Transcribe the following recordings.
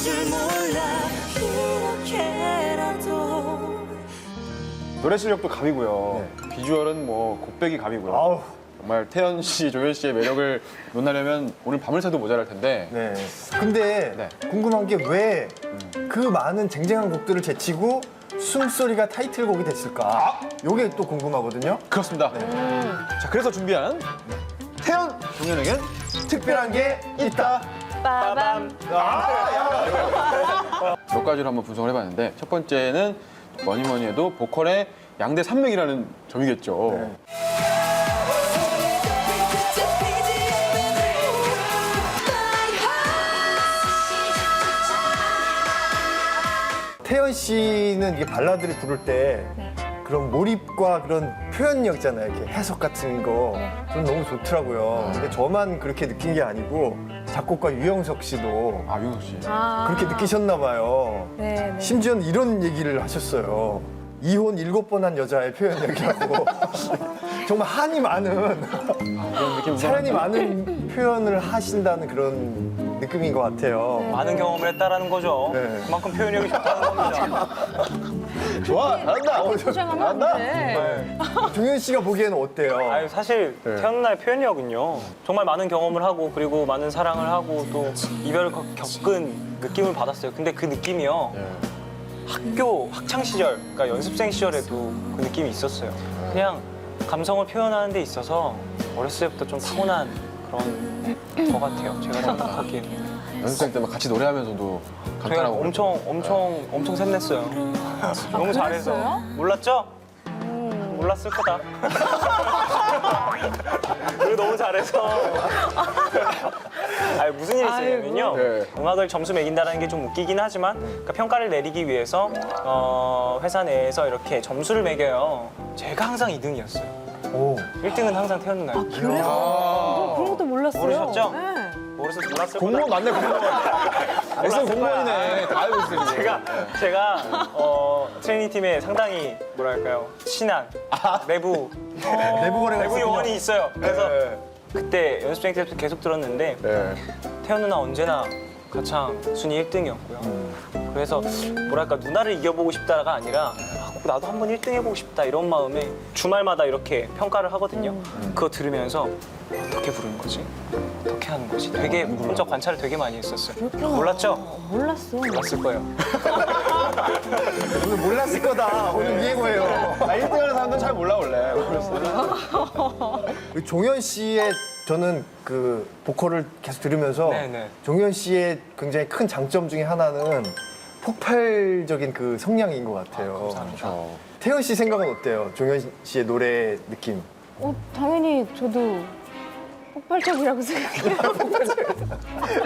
줄 몰라 이렇게라도. 노래 실력도 갑이고요. 비주얼은 뭐 곱빼기 갑이고요. 아우. 정말 태연 씨, 조연 씨의 매력을 논하려면 오늘 밤을 새도 모자랄 텐데. 네. 근데 네. 궁금한 게 왜 그 많은 쟁쟁한 곡들을 제치고 숨소리가 타이틀곡이 됐을까? 요게 또 궁금하거든요. 그렇습니다. 자, 그래서 준비한 태연 종현에겐 특별한 게 있다. 빠밤. 몇 가지로 한번 분석을 해봤는데 첫 번째는 뭐니 해도 보컬의 양대 산맥이라는 점이겠죠. 네. 태연 씨는 이게 발라드를 부를 때 그런 몰입과 그런 표현력 있잖아요. 이렇게 해석 같은 거. 저는 너무 좋더라고요. 근데 저만 그렇게 느낀 게 아니고 작곡가 유영석 씨도 아, 윤석 씨. 그렇게 느끼셨나 봐요. 네. 심지어는 이런 얘기를 하셨어요. 이혼 7번 한 여자의 표현력이라고. 정말 한이 많은, 그런 느낌 사연이 많은 표현을 하신다는 그런 느낌인 것 같아요. 많은 경험을 했다라는 거죠. 네. 그만큼 표현력이 좋다는 겁니다. 좋아, 잘한다. 포장하면 안 돼. 종현 씨가 보기에는 어때요? 아유, 사실 네. 태연 누나의 표현력은요. 정말 많은 경험을 하고 그리고 많은 사랑을 하고 또 이별을 겪은 느낌을 받았어요. 근데 그 느낌이요. 예. 학교 학창 시절, 그러니까 연습생 시절에도 그 느낌이 있었어요. 그냥 감성을 표현하는 데 있어서 어렸을 때부터 좀 타고난 그런 것 같아요. 제가 생각하기에는. 연습생 때만 같이 노래하면서도 제가 감탄하고. 엄청 샘냈어요. 너무 잘해서. 그랬어요? 몰랐죠? 몰랐을 거다. 그리고 너무 잘해서. 아니, 무슨 일이 있었냐면요. 네. 음악을 점수 매긴다는 게 좀 웃기긴 하지만 그러니까 평가를 내리기 위해서 회사 내에서 이렇게 점수를 매겨요. 제가 항상 2등이었어요. 오. 1등은 항상 태연 누나예요. 그런 것도 몰랐어요. 모르셨죠? 네. 모르서 몰랐을 공무원 거다. 맞네, 공무원. SM 공무원이네. 다 알고 있으니. 제가 트레이닝 팀에 상당히 뭐랄까요 친한 내부 내부 거래가 내부 있었군요. 요원이 있어요. 그래서 네. 그때 연습생 때부터 계속 들었는데 네. 태연 누나 언제나 가창 순위 1등이었고요. 그래서 뭐랄까 누나를 이겨보고 싶다가 아니라 나도 한번 1등 해보고 싶다 이런 마음에 주말마다 이렇게 평가를 하거든요. 그거 들으면서 어떻게 부르는 거지? 어떻게 하는 거지? 되게 혼자 관찰을 되게 많이 했었어요. 몰랐죠? 몰랐어. 몰랐을 거예요. 오늘 몰랐을 거다. 오늘 예고예요. 아, 1등 하는 사람들은 잘 몰라, 원래. 그 종현 씨의 저는 그 보컬을 계속 들으면서 네네. 종현 씨의 굉장히 큰 장점 중에 하나는 폭발적인 그 성량인 것 같아요. 감사합니다. 태연 씨 생각은 어때요? 종현 씨의 노래 느낌. 당연히 저도 폭발적이라고 생각해요.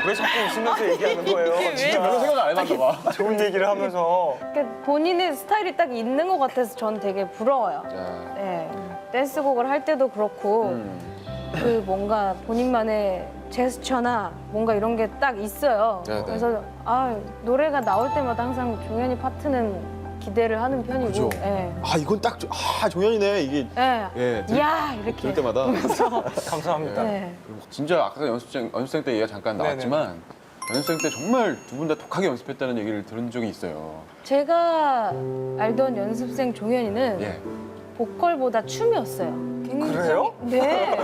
왜 자꾸 웃으면서 얘기하는 거예요? 진짜 진짜 별로 생각 안 해봤나 봐. 좋은 얘기를 하면서. 그러니까 본인의 스타일이 딱 있는 것 같아서 전 되게 부러워요. 자, 네. 댄스곡을 할 때도 그렇고 그 뭔가 본인만의 제스처나 뭔가 이런 게 딱 있어요. 네, 네. 그래서 노래가 나올 때마다 항상 종현이 파트는 기대를 하는 편이고. 그죠? 네. 아, 이건 딱, 종현이네. 이게. 네. 예, 이야 이렇게. 들을 때마다. 감사합니다. 네. 그리고 진짜 아까 연습생 때 얘기가 잠깐 나왔지만 연습생 때 정말 두 분 다 독하게 연습했다는 얘기를 들은 적이 있어요. 제가 알던 연습생 종현이는 예. 보컬보다 춤이었어요. 굉장히, 그래요? 네.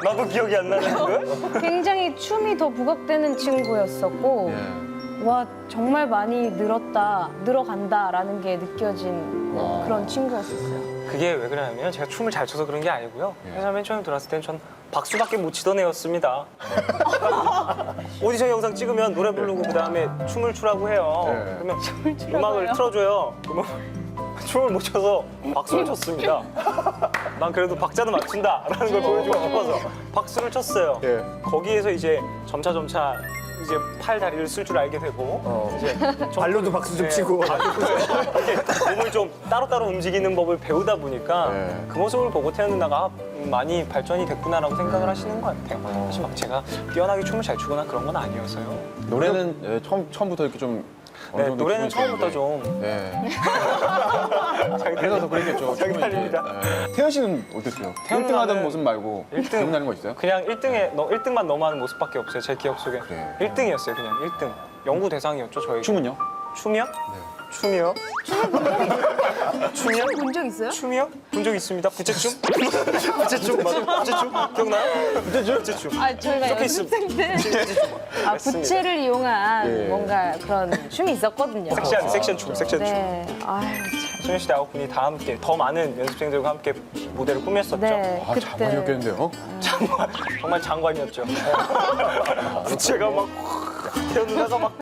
나도 기억이 안 나는데? 굉장히 춤이 더 부각되는 친구였었고 예. 와 정말 많이 늘어간다라는 게 느껴진 그런 친구였었어요. 그게 왜 그러냐면 제가 춤을 잘 춰서 그런 게 아니고요. 예. 회사 맨 처음에 들어왔을 때는 전 박수밖에 못 치던 애였습니다. 오디션 영상 찍으면 노래 부르고 그다음에 춤을 추라고 해요. 예. 그러면 음악을 틀어줘요. 그러면 춤을 못 춰서 박수를 쳤습니다. 난 그래도 박자는 맞춘다라는 걸 보여주고 싶어서 박수를 쳤어요. 예. 거기에서 이제 점차 이제 팔 다리를 쓸 줄 알게 되고 이제 발로도 박수 좀 네, 치고. 이렇게 몸을 좀 따로따로 움직이는 법을 배우다 보니까 네. 그 모습을 보고 태연 누나가 많이 발전이 됐구나라고 생각을 하시는 것 같아요. 사실 막 제가 뛰어나게 춤을 잘 추거나 그런 건 아니어서요. 노래는 처음부터 이렇게 좀 어느 네, 정도 노래는 기분이 처음부터 좋은데. 좀 네. 그래서 더 그랬겠죠. 장난입니다. 네. 태연 씨는 어땠어요? 태연 1등 하던 누나는 모습 말고 1등. 기억나는 거 있어요? 그냥 1등만 넘어가는 모습밖에 없어요. 제 기억 속에. 그래. 1등이었어요, 그냥 1등. 연구 대상이었죠, 저희. 춤은요? 춤이요? 춤이요? 춤이요? 본 적 있어요? 춤이요? 본 적 있습니다. 부채춤? 부채춤 맞아요. 부채춤 기억나요? 부채춤. 아 저희가 쇼케이스. 연습생 때 아, 맞습니다. 부채를 이용한 예. 뭔가 그런 춤이 있었거든요. 섹시한 춤, 섹시한 춤. 네. 아유, 소녀시대 9분이 다 함께 더 많은 연습생들과 함께 무대를 꾸몄었죠. 네. 아, 그때 장관이었겠는데요? 정말 장관이었죠. 부채가 막 태연 누나가 막